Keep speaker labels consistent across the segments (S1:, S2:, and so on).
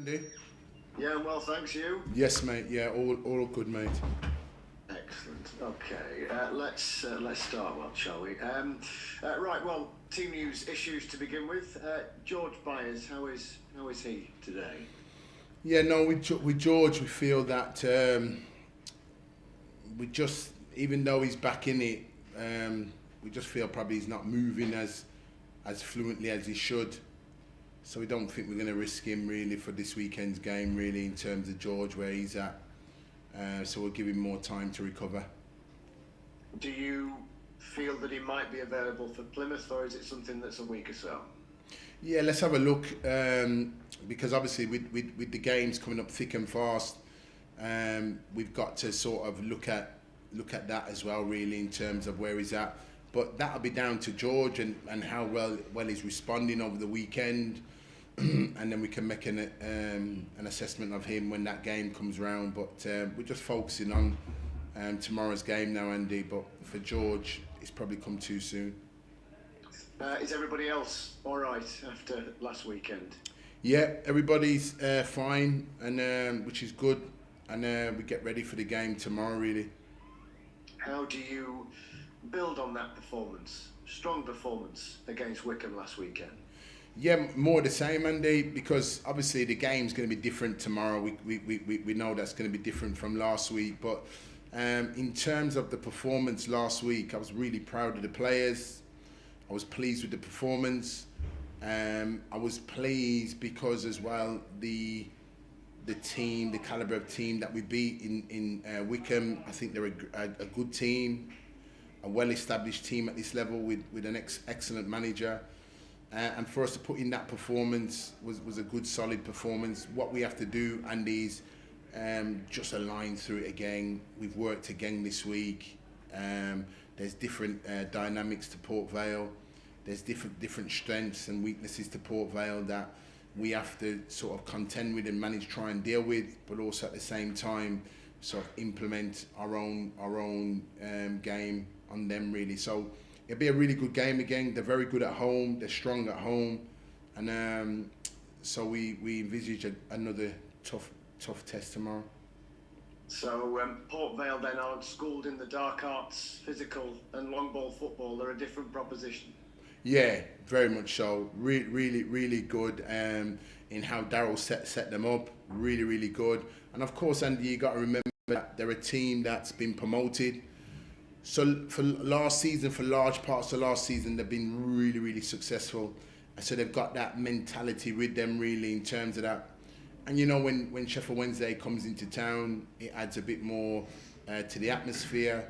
S1: Andy?
S2: Yeah, I'm well, thanks. You?
S1: Yes, mate. Yeah, all good, mate.
S2: Excellent. Okay, let's start. Well, shall we? Right. Well, team news issues to begin with. George Byers, how is he today?
S1: Yeah, no, with George, we feel that we just, even though he's back in it, we just feel probably he's not moving as fluently as he should. So we don't think we're going to risk him really for this weekend's game, really, in terms of George, where he's at. So we'll give him more time to recover.
S2: Do you feel that he might be available for Plymouth, or is it something that's a week or so?
S1: Yeah, let's have a look, because obviously with the games coming up thick and fast, we've got to sort of look at that as well, really, in terms of where he's at. But that'll be down to George and how well he's responding over the weekend, and then we can make an assessment of him when that game comes round. But we're just focusing on tomorrow's game now, Andy. But for George, it's probably come too soon.
S2: Is everybody else all right after last weekend?
S1: Yeah, everybody's fine, and which is good, and we get ready for the game tomorrow, really.
S2: How do you build on that performance, strong performance against Wickham last weekend?
S1: Yeah, more the same, Andy, because obviously the game's going to be different tomorrow. We know that's going to be different from last week, but in terms of the performance last week, I was really proud of the players. I was pleased with the performance. I was pleased because as well the team, the calibre of team that we beat in Wickham, I think they're a good team, a well-established team at this level with an excellent manager. And for us to put in that performance was a good, solid performance. What we have to do, Andy, is just align through it again. We've worked again this week. There's different dynamics to Port Vale. There's different strengths and weaknesses to Port Vale that we have to sort of contend with and manage, try and deal with, but also at the same time sort of implement our own game on them, really. So it'll be a really good game again. They're very good at home. They're strong at home, and so we envisage another tough test tomorrow.
S2: So Port Vale then aren't schooled in the dark arts, physical and long ball football. They're a different proposition.
S1: Yeah, very much so. Really good in how Darryl set them up. Really good. And of course, Andy, you got to remember that they're a team that's been promoted. So for large parts of last season, they've been really successful. And so they've got that mentality with them, really, in terms of that. And you know, when Sheffield Wednesday comes into town, it adds a bit more to the atmosphere.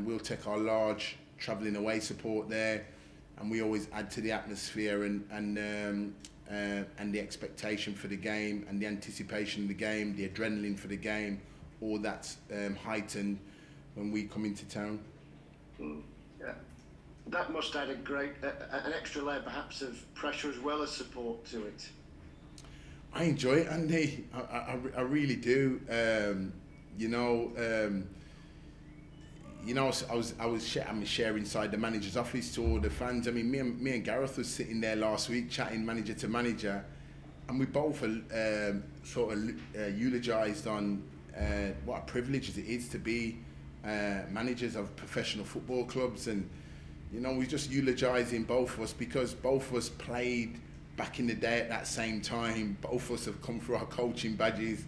S1: We'll take our large travelling away support there, and we always add to the atmosphere and the expectation for the game and the anticipation of the game, the adrenaline for the game. All that's heightened when we come into town.
S2: Yeah. That must add an extra layer perhaps of pressure as well as support to it.
S1: I enjoy it, Andy. I really do. I'm sharing inside the manager's office to all the fans. I mean, me and Gareth was sitting there last week chatting manager to manager, and we both eulogised on what a privilege it is to be managers of professional football clubs, and you know, we're just eulogising both of us because both of us played back in the day at that same time. Both of us have come through our coaching badges,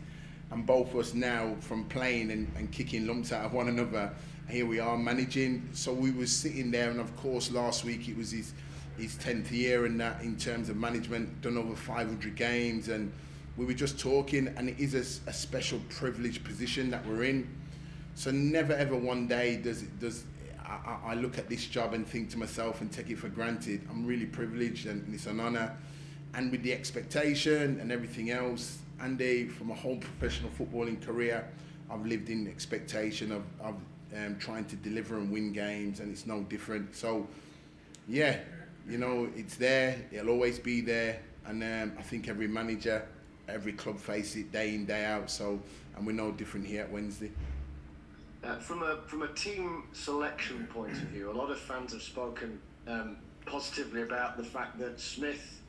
S1: and both of us now from playing and kicking lumps out of one another, here we are managing. So we were sitting there, and of course last week it was his 10th year and that in terms of management, done over 500 games, and we were just talking, and it is a special privileged position that we're in. So never ever one day does I look at this job and think to myself and take it for granted. I'm really privileged, and it's an honour. And with the expectation and everything else, Andy, from a whole professional footballing career, I've lived in expectation of trying to deliver and win games, and it's no different. So, yeah, you know, it's there. It'll always be there. And I think every manager, every club face it day in, day out. So, and we're no different here at Wednesday.
S2: From a team selection point of view, a lot of fans have spoken positively about the fact that Smith,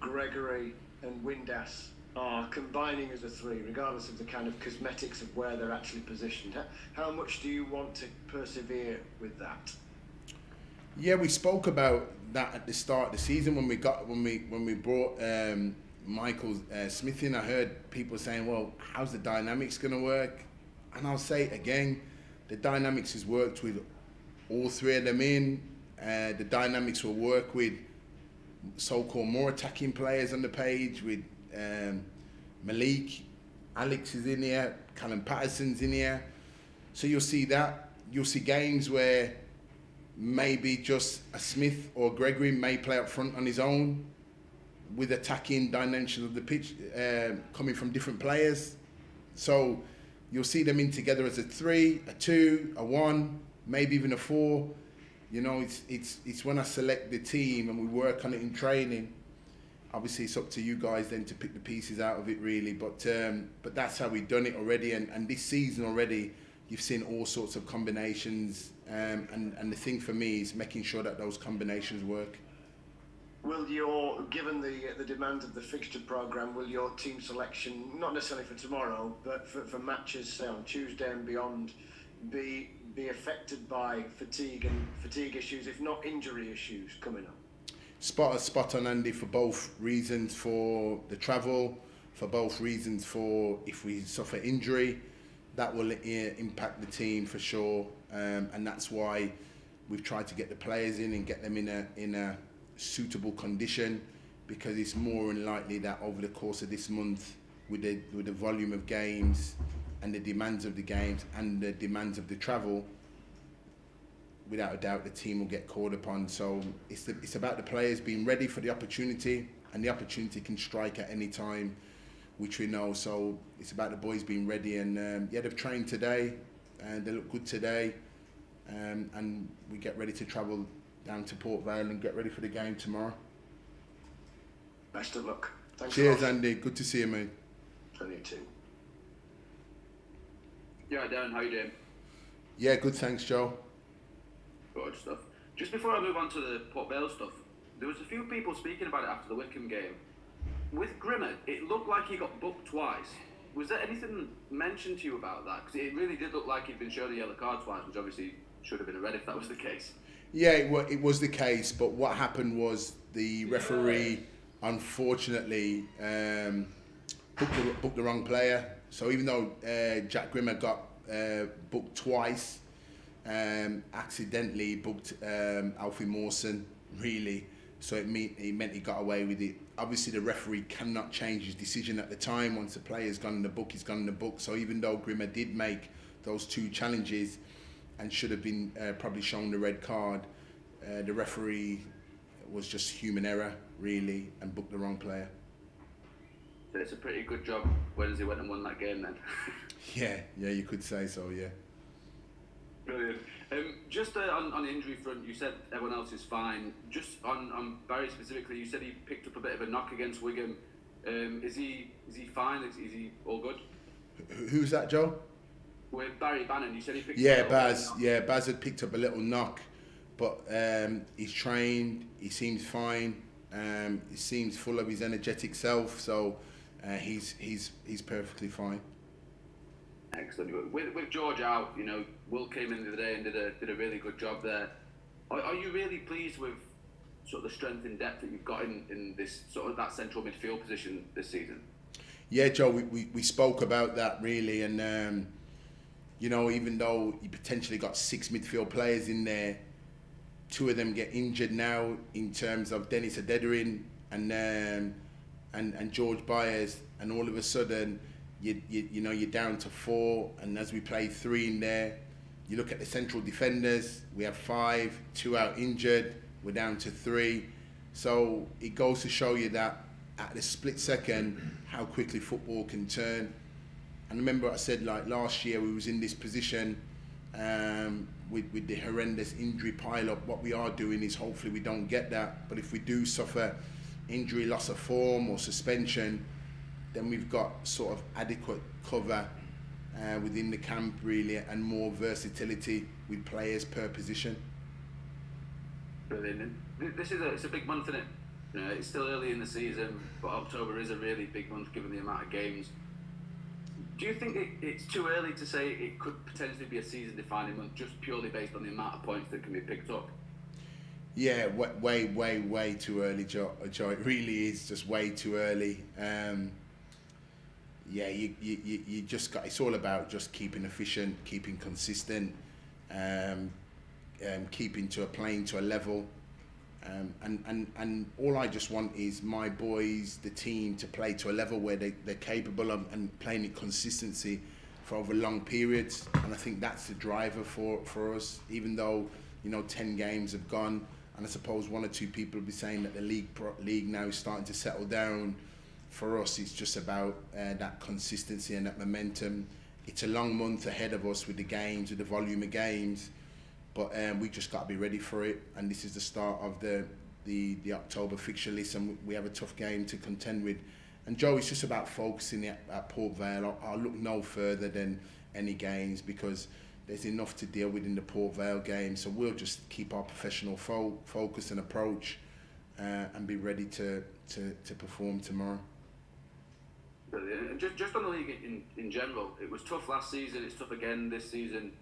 S2: Gregory and Windass are combining as a three, regardless of the kind of cosmetics of where they're actually positioned. How much do you want to persevere with that?
S1: Yeah, we spoke about that at the start of the season when we brought Michael Smith in. I heard people saying, "Well, how's the dynamics going to work?" And I'll say it again, the dynamics has worked with all three of them in. The dynamics will work with so-called more attacking players on the page with Malik, Alex is in here, Callum Patterson's in here. So you'll see that. You'll see games where maybe just a Smith or Gregory may play up front on his own with attacking dimensions of the pitch coming from different players. So you'll see them in together as a 3, a 2, a 1, maybe even a 4. You know, it's when I select the team and we work on it in training. Obviously, it's up to you guys then to pick the pieces out of it, really. But that's how we've done it already. And this season already, you've seen all sorts of combinations. And the thing for me is making sure that those combinations work.
S2: Will given the demands of the fixture programme, will your team selection, not necessarily for tomorrow, but for matches, say on Tuesday and beyond, be affected by fatigue issues, if not injury issues coming up?
S1: Spot on, Andy, for both reasons, for the travel, for both reasons, for if we suffer injury, that will impact the team for sure, and that's why we've tried to get the players in and get them in a suitable condition, because it's more than likely that over the course of this month, with the volume of games and the demands of the games and the demands of the travel, without a doubt the team will get called upon. So it's about the players being ready for the opportunity, and the opportunity can strike at any time, which we know. So it's about the boys being ready, and they've trained today and they look good today, and we get ready to travel down to Port Vale and get ready for the game tomorrow.
S2: Best of luck. Thanks.
S1: Cheers, Andy. Good to see you, mate.
S2: And you too.
S3: Yeah, Darren, how you doing?
S1: Yeah, good, thanks, Joe.
S3: Good stuff. Just before I move on to the Port Vale stuff, there was a few people speaking about it after the Wickham game. With Grimmer, it looked like he got booked twice. Was there anything mentioned to you about that? Because it really did look like he'd been shown a yellow card twice, which obviously should have been a red if that was the case.
S1: Yeah, it was the case, but what happened was the referee, unfortunately, booked the wrong player. So even though Jack Grimmer got booked twice, accidentally booked Alfie Mawson, really. So it meant he got away with it. Obviously, the referee cannot change his decision at the time. Once the player's gone in the book, he's gone in the book. So even though Grimmer did make those 2 challenges and should have been probably shown the red card, the referee was just human error, really, and booked the wrong player.
S3: So it's a pretty good job Wednesday went and won that game then.
S1: Yeah, you could say so, yeah.
S3: Brilliant. Just on the injury front, you said everyone else is fine. Just on Barry specifically, you said he picked up a bit of a knock against Wickham. Is he fine? Is he all good?
S1: Who's that, Joe?
S3: With Barry Bannon, you said he picked up
S1: Baz. Yeah, Baz had picked up a little knock, but he's trained. He seems fine. He seems full of his energetic self. So he's perfectly fine.
S3: Excellent. With George out, you know, Will came in the other day and did a really good job there. Are you really pleased with sort of the strength and depth that you've got in this sort of that central midfield position this season?
S1: Yeah, Joe, we spoke about that really, and you know, even though you potentially got 6 midfield players in there, 2 of them get injured now in terms of Dennis Adederin and George Byers, and all of a sudden you know you're down to 4, and as we play 3 in there, you look at the central defenders, we have 5, 2 out injured, we're down to 3. So it goes to show you that at the split second how quickly football can turn. And remember I said, like last year we was in this position with the horrendous injury pile-up. What we are doing is hopefully we don't get that, but if we do suffer injury, loss of form or suspension, then we've got sort of adequate cover within the camp really, and more versatility with players per position.
S3: Brilliant. It's a big month, isn't it? It's still early in the season, but October is a really big month given the amount of games. Do you think it's too early to say it could potentially be a season-defining month just purely based on the amount of points that can be picked up?
S1: Yeah, way too early, Joe. It really is just way too early. Yeah, you just got. It's all about just keeping efficient, keeping consistent, keeping playing to a level. And all I just want is my boys, the team, to play to a level where they're capable of and playing it consistency for over long periods. And I think that's the driver for us. Even though 10 games have gone, and I suppose one or two people will be saying that the league now is starting to settle down. For us, it's just about that consistency and that momentum. It's a long month ahead of us with the games, with the volume of games. But we just got to be ready for it, and this is the start of the October fixture list, and we have a tough game to contend with. And Joe, it's just about focusing at Port Vale. I'll look no further than any games because there's enough to deal with in the Port Vale game. So we'll just keep our professional focus and approach, and be ready to perform tomorrow.
S3: Brilliant. Just on the league in general, it was tough last season. It's tough again this season.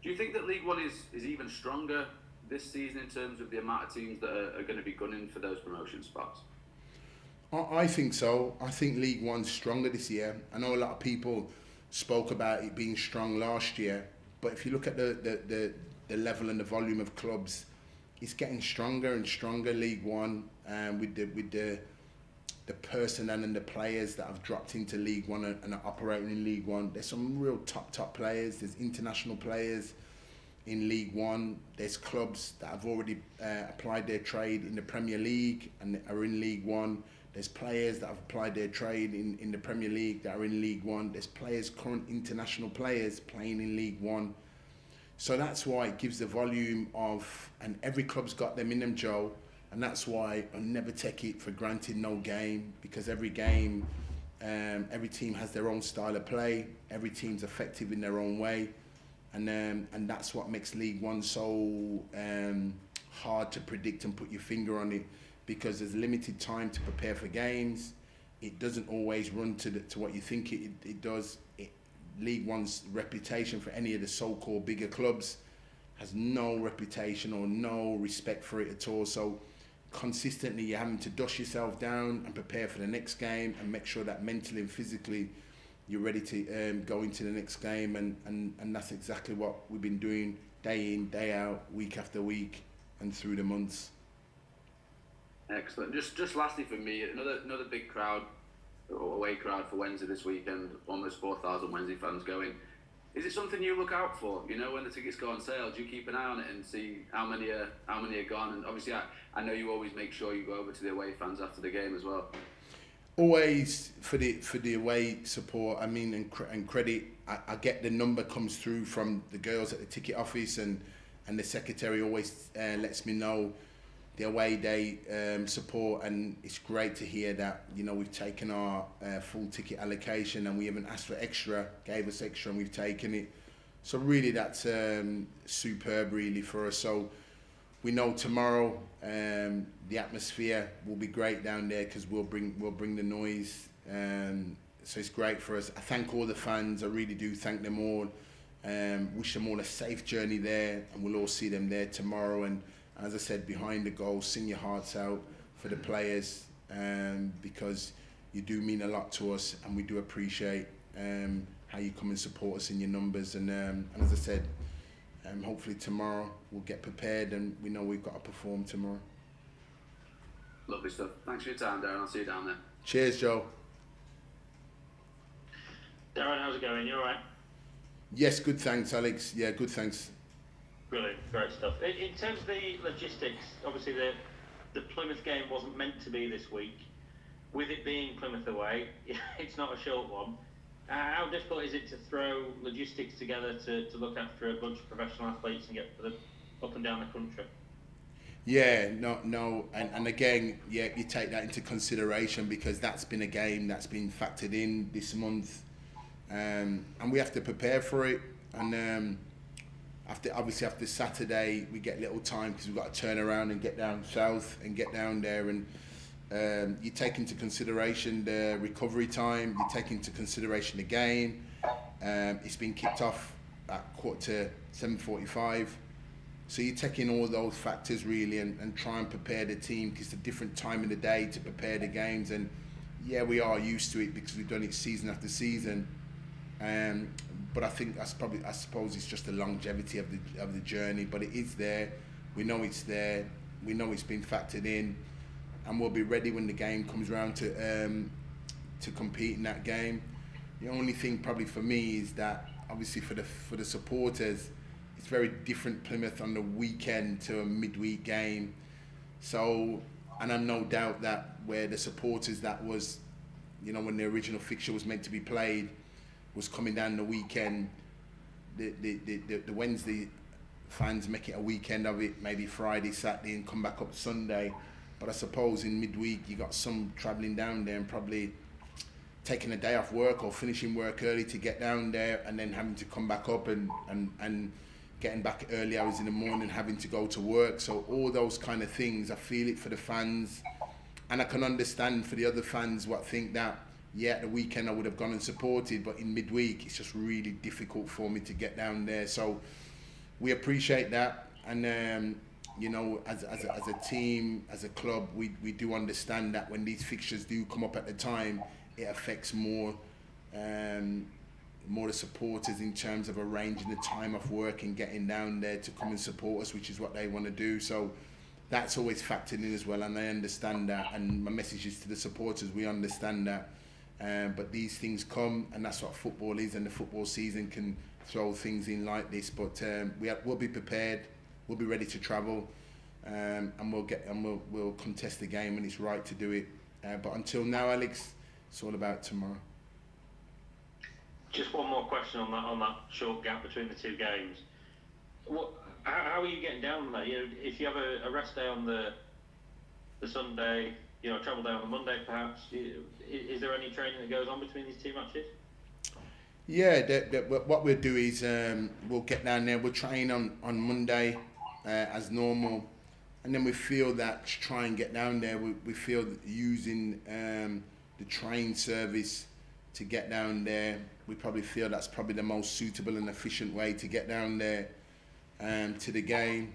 S3: Do you think that League One is even stronger this season in terms of the amount of teams that are going to be gunning for those promotion spots?
S1: I think so. I think League One's stronger this year. I know a lot of people spoke about it being strong last year, but if you look at the level and the volume of clubs, it's getting stronger and stronger. League One, with the personnel and the players that have dropped into League One and are operating in League One. There's some real top players. There's international players in League One. There's clubs that have already applied their trade in the Premier League and are in League One. There's players that have applied their trade in the Premier League that are in League One. There's current international players playing in League One. So that's why it gives the volume of, and every club's got them in them, Joe. And that's why I never take it for granted, no game, because every game, every team has their own style of play. Every team's effective in their own way, and that's what makes League One so hard to predict and put your finger on it, because there's limited time to prepare for games. It doesn't always run to what you think it does. League One's reputation for any of the so-called bigger clubs has no reputation or no respect for it at all. So consistently you're having to dust yourself down and prepare for the next game and make sure that mentally and physically you're ready to go into the next game, and that's exactly what we've been doing day in, day out, week after week and through the months.
S3: Excellent. Just lastly for me, another big crowd, or away crowd for Wednesday this weekend, almost 4,000 Wednesday fans going. Is it something you look out for? When the tickets go on sale, do you keep an eye on it and see how many are gone? And obviously, I know you always make sure you go over to the away fans after the game as well.
S1: Always for the away support. I mean, and credit. I get the number comes through from the girls at the ticket office, and the secretary always lets me know the away day support, and it's great to hear that we've taken our full ticket allocation and we haven't asked for extra, gave us extra and we've taken it. So really that's superb really for us. So we know tomorrow the atmosphere will be great down there because we'll bring the noise. So it's great for us. I thank all the fans. I really do thank them all. Wish them all a safe journey there, and we'll all see them there tomorrow. And as I said, behind the goal, sing your hearts out for the players, because you do mean a lot to us, and we do appreciate how you come and support us in your numbers. And as I said, hopefully tomorrow we'll get prepared, and we know we've got to perform tomorrow.
S3: Lovely stuff. Thanks for your time, Darren. I'll see you down there.
S1: Cheers, Joe.
S4: Darren, how's it going? You all right?
S1: Yes, good, thanks, Alex. Yeah, good, thanks.
S4: Brilliant, great stuff. In terms of the logistics, obviously the Plymouth game wasn't meant to be this week. With it being Plymouth away, it's not a short one. How difficult is it to throw logistics together to look after a bunch of professional athletes and get them up and down the country?
S1: Yeah, no, and again, yeah, you take that into consideration because that's been a game that's been factored in this month, and we have to prepare for it. And after Saturday, we get little time because we've got to turn around and get down south and get down there, and you take into consideration the recovery time, you take into consideration the game. It's been kicked off at 7:45. So you take in all those factors really and try and prepare the team, because it's a different time of the day to prepare the games. And yeah, we are used to it because we've done it season after season. But I think I suppose it's just the longevity of the journey. But it is there. We know it's there. We know it's been factored in, and we'll be ready when the game comes around to compete in that game. The only thing probably for me is that obviously for the supporters, it's very different Plymouth on the weekend to a midweek game. So, and I've no doubt that where the supporters, that was, when the original fixture was meant to be played, was coming down the weekend, the Wednesday fans make it a weekend of it, maybe Friday, Saturday, and come back up Sunday. But I suppose in midweek you got some travelling down there and probably taking a day off work or finishing work early to get down there, and then having to come back up and getting back early hours in the morning, having to go to work. So all those kind of things, I feel it for the fans, and I can understand for the other fans what think that, yeah, at the weekend I would have gone and supported, but in midweek it's just really difficult for me to get down there. So we appreciate that, and as a team, as a club, we do understand that when these fixtures do come up at the time, it affects more the supporters in terms of arranging the time off work and getting down there to come and support us, which is what they want to do. So that's always factored in as well, and I understand that. And my message is to the supporters: we understand that, but these things come, and that's what football is, and the football season can throw things in like this. But we'll be prepared, we'll be ready to travel, and we'll contest the game when it's right to do it. But until now, Alex, it's all about tomorrow.
S4: Just one more question on that short gap between the two games. How are you getting down there? If you have a rest day on the Sunday, a travel day on the Monday, perhaps. Is there any training that goes on between these two matches?
S1: Yeah, what we'll do is we'll get down there. We'll train on Monday as normal, and then we feel that to try and get down there, we feel that using the train service to get down there, we probably feel that's probably the most suitable and efficient way to get down there to the game,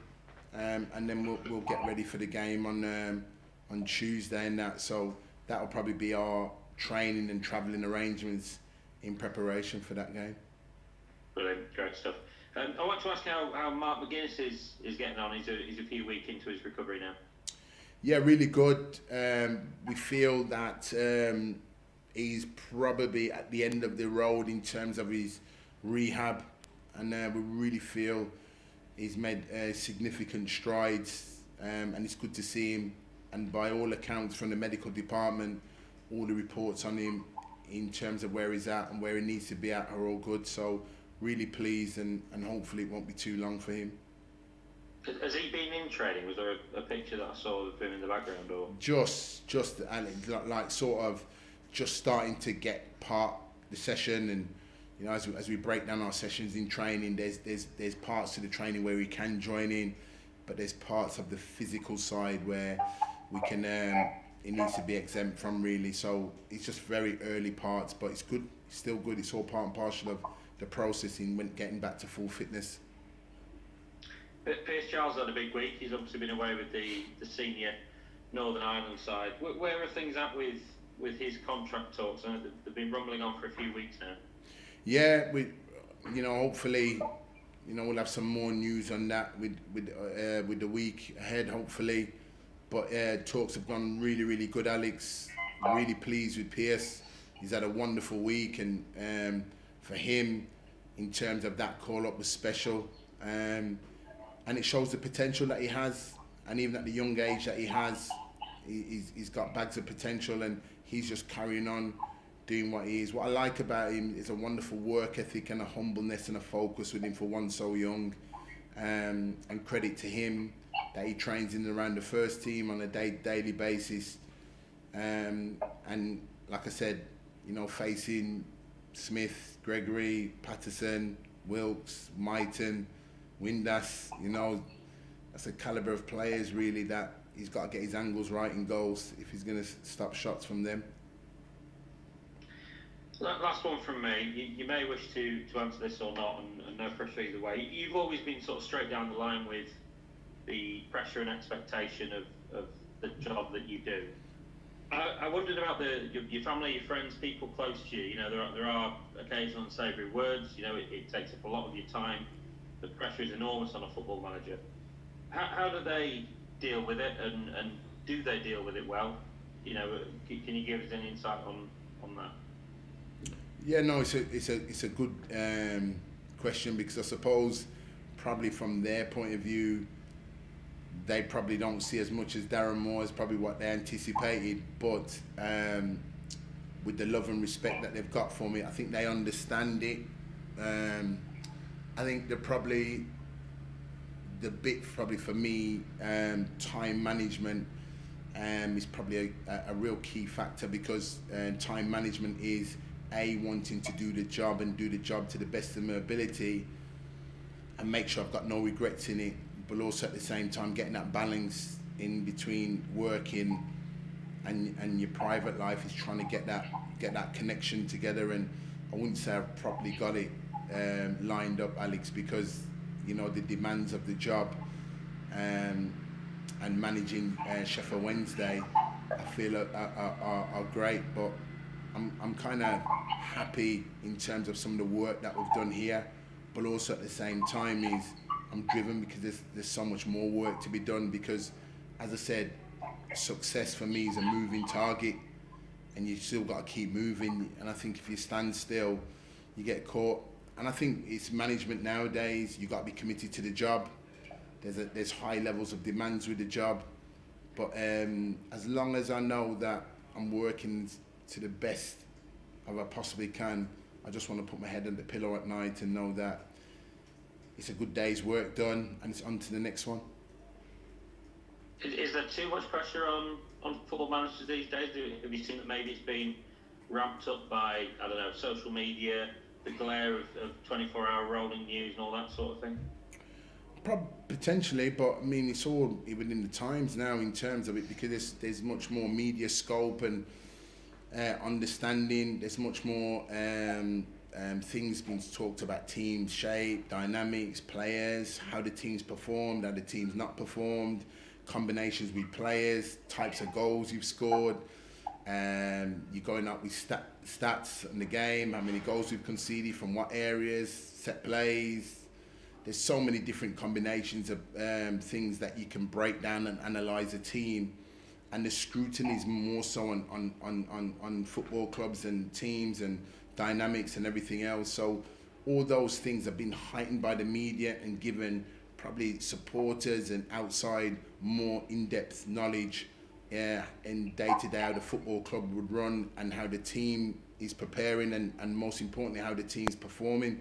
S1: and then we'll get ready for the game on Tuesday and that. So that'll probably be our training and travelling arrangements in preparation for that game.
S4: Brilliant, great stuff. I want to ask how Mark McGinnis is getting on. He's a few weeks into his recovery now.
S1: Yeah, really good. We feel that he's probably at the end of the road in terms of his rehab, and we really feel he's made significant strides, and it's good to see him. And by all accounts from the medical department, all the reports on him in terms of where he's at and where he needs to be at are all good. So really pleased, and hopefully it won't be too long for him.
S4: Has he been in training? Was there a picture that I saw of him in the background, or
S1: just like sort of just starting to get part the session? And as we break down our sessions in training, there's parts to the training where we can join in, but there's parts of the physical side where we can it needs to be exempt from, really. So it's just very early parts, but it's good, it's still good. It's all part and parcel of the processing when getting back to full fitness.
S4: Pierce Charles had a big week. He's obviously been away with the senior Northern Ireland side. Where are things at with his contract talks? They've been rumbling on for a few weeks now. Yeah,
S1: we, hopefully, we'll have some more news on that with the week ahead, hopefully. But talks have gone really, really good, Alex. Really pleased with Pierce. He's had a wonderful week, and for him, in terms of that call-up, was special. And it shows the potential that he has, and even at the young age that he has, he's got bags of potential, and he's just carrying on doing what he is. What I like about him is a wonderful work ethic and a humbleness and a focus with him for one so young. And credit to him that he trains in and around the first team on a daily basis. And like I said, facing Smith, Gregory, Patterson, Wilkes, Myton, Windass, that's a calibre of players really that he's got to get his angles right in goals if he's going to stop shots from them.
S4: Last one from me. You may wish to answer this or not, and no pressure either way. You've always been sort of straight down the line with the pressure and expectation of the job that you do. I wondered about your family, your friends, people close to you. You know, there are occasional unsavoury words. You know, it takes up a lot of your time. The pressure is enormous on a football manager. How do they deal with it, and do they deal with it well? You know, can you give us any insight on that?
S1: Yeah, no, it's a good question, because I suppose probably from their point of view, they probably don't see as much as Darren Moore is probably what they anticipated, but with the love and respect that they've got for me, I think they understand it. I think they're probably the bit probably for me, time management is probably a real key factor, because time management is wanting to do the job to the best of my ability and make sure I've got no regrets in it, but also at the same time getting that balance in between working and your private life, is trying to get that connection together. And I wouldn't say I've properly got it lined up, Alex, because you know the demands of the job and managing Sheffield Wednesday, I feel are great, but I'm kind of happy in terms of some of the work that we've done here, but also at the same time I'm driven because there's so much more work to be done, because as I said, success for me is a moving target, and you still got to keep moving. And I think if you stand still, you get caught. And I think it's management nowadays, you got to be committed to the job. There's high levels of demands with the job, but as long as I know that I'm working to the best of I possibly can, I just want to put my head on the pillow at night and know that it's a good day's work done and it's on to the next one.
S4: Is there too much pressure on football managers these days? Have you seen that maybe it's been ramped up by, I don't know, social media, the glare of 24-hour rolling news and all that sort of thing?
S1: Potentially, but I mean, it's all within the times now in terms of it, because there's much more media scope and understanding. There's much more things being talked about: team shape, dynamics, players, how the team's performed, how the team's not performed, combinations with players, types of goals you've scored. You're going up with stats in the game, how many goals we've conceded from what areas, set plays. There's so many different combinations of things that you can break down and analyse a team. And the scrutiny is more so on football clubs and teams and dynamics and everything else. So all those things have been heightened by the media and given probably supporters and outside more in-depth knowledge in day-to-day how the football club would run and how the team is preparing and most importantly how the team's performing.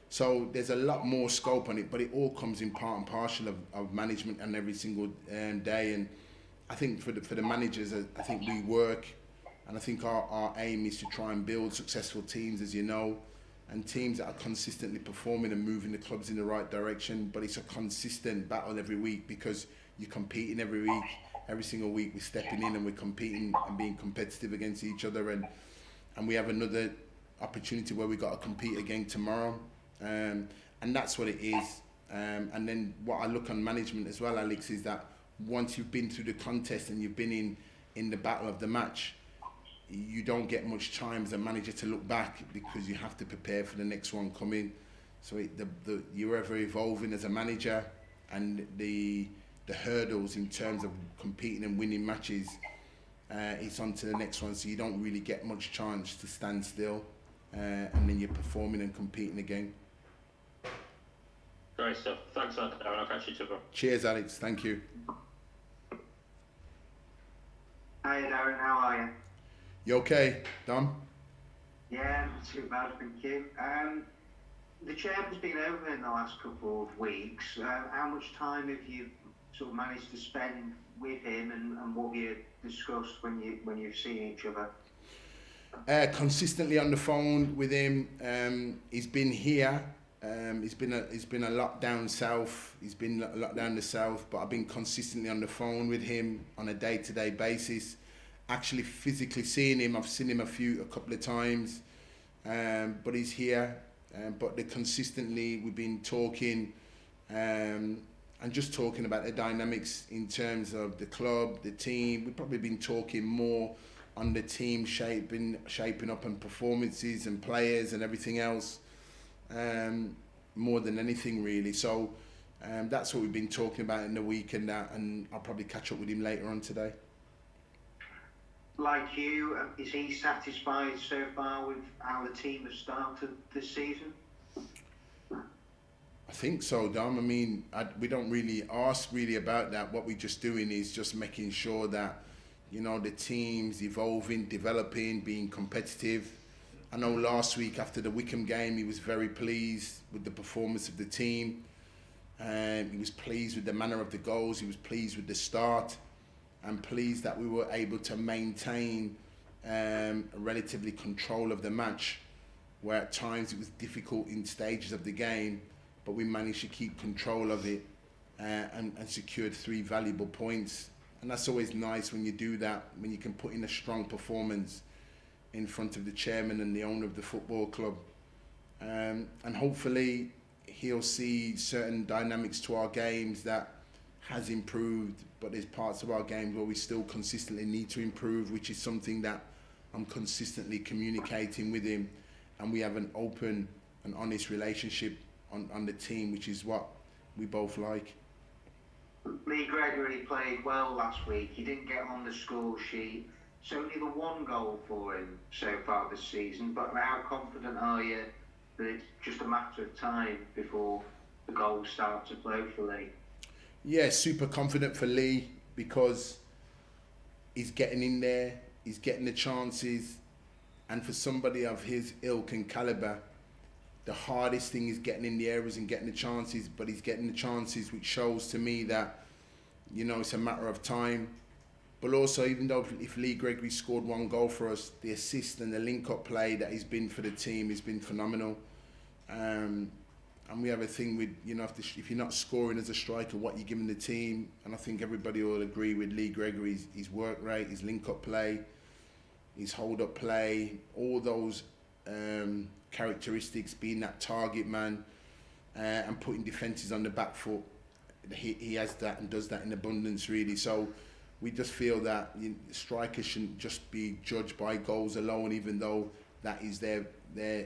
S1: So there's a lot more scope on it, but it all comes in part and parcel of management and every single day. And I think for the managers, I think we work, and I think our aim is to try and build successful teams, as you know, and teams that are consistently performing and moving the clubs in the right direction. But it's a consistent battle every week, because you're competing every week. Every single week we're stepping in and we're competing and being competitive against each other, and we have another opportunity where we got to compete again tomorrow. And that's what it is. And then what I look on management as well, Alex, is that once you've been through the contest and you've been in the battle of the match, you don't get much time as a manager to look back, because you have to prepare for the next one coming. So you're ever evolving as a manager, and the hurdles in terms of competing and winning matches, it's on to the next one. So you don't really get much chance to stand still, and then you're performing and competing again.
S4: Great stuff. Thanks for that, Darren. I'll catch you tomorrow.
S1: Cheers, Alex. Thank you.
S5: Hi, Darren. How are you?
S1: You okay, Dom?
S5: Yeah, not too bad, thank you. The chairman's been over in the last couple of weeks. How much time have you sort of managed to spend with him, and what have you discussed when you've seen each other?
S1: Consistently on the phone with him. He's been here He's been a lot down south. He's been a lot down the south, but I've been consistently on the phone with him on a day-to-day basis. Actually, physically seeing him, I've seen him a couple of times, but he's here. But consistently, we've been talking, and just talking about the dynamics in terms of the club, the team. We've probably been talking more on the team shaping up and performances and players and everything else. More than anything really, so that's what we've been talking about in the week, and I'll probably catch up with him later on today.
S5: Like you, is he satisfied so far with how the team has started this season?
S1: I think so, Dom. I mean, we don't really ask about that. What we're just doing is just making sure that, you know, the team's evolving, developing, being competitive. I know last week after the Wickham game, he was very pleased with the performance of the team. He was pleased with the manner of the goals. He was pleased with the start, and pleased that we were able to maintain relatively control of the match, where at times it was difficult in stages of the game, but we managed to keep control of it and secured 3 valuable points. And that's always nice when you do that, when you can put in a strong performance in front of the chairman and the owner of the football club. And hopefully he'll see certain dynamics to our games that has improved, but there's parts of our games where we still consistently need to improve, which is something that I'm consistently communicating with him, and we have an open and honest relationship on the team, which is what we both like.
S5: Lee Gregory played well last week. He didn't get on the score sheet. It's only the 1 goal for him so far this season, but how confident are you that it's just a matter of time before the goals start to flow for Lee?
S1: Yeah, super confident for Lee, because he's getting in there, he's getting the chances, and for somebody of his ilk and calibre, the hardest thing is getting in the areas and getting the chances, but he's getting the chances, which shows to me that, you know, it's a matter of time. But also, even though if Lee Gregory scored 1 goal for us, the assist and the link-up play that he's been for the team has been phenomenal. And we have a thing with, you know, if you're not scoring as a striker, what you're giving the team. And I think everybody will agree with Lee Gregory's his work rate, his link-up play, his hold-up play, all those characteristics, being that target man and putting defences on the back foot. He has that and does that in abundance, really. So we just feel that strikers shouldn't just be judged by goals alone, even though that is their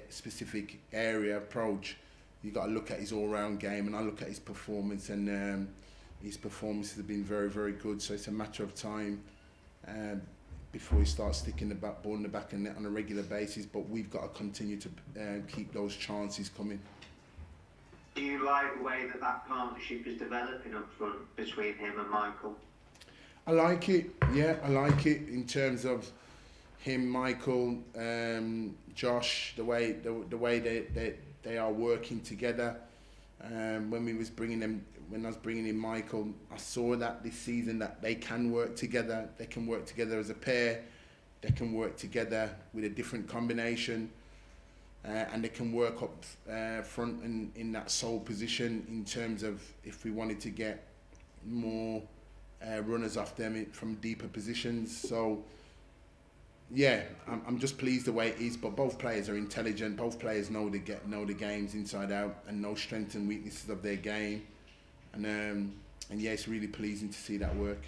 S1: specific area approach. You've got to look at his all-round game, and I look at his performance, and his performances have been very, very good. So it's a matter of time before he starts sticking the ball in the back of the net on a regular basis. But we've got to continue to keep those chances coming.
S5: Do you like the way that partnership is developing up front between him and Michael?
S1: I like it, yeah, I like it in terms of him, Michael, Josh, the way they are working together. When I was bringing in Michael, I saw that this season that they can work together. They can work together as a pair. They can work together with a different combination, and they can work up front in that sole position in terms of if we wanted to get more runners off them from deeper positions. So yeah, I'm just pleased the way it is. But both players are intelligent. Both players know the games inside out and know strengths and weaknesses of their game. And yeah, it's really pleasing to see that work.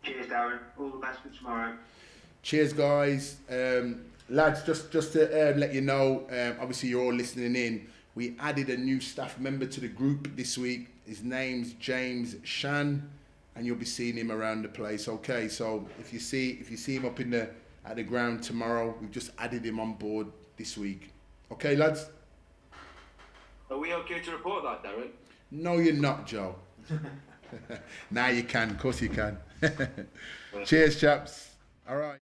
S5: Cheers, Darren. All the best for tomorrow.
S1: Cheers, guys. Lads, just to let you know, obviously you're all listening in. We added a new staff member to the group this week. His name's James Shan, and you'll be seeing him around the place. Okay, so if you see him up at the ground tomorrow, we've just added him on board this week. Okay, lads.
S3: Are we okay to report that, Darren?
S1: No, you're not, Joe. Now you can. Of course you can. Cheers, chaps. All right.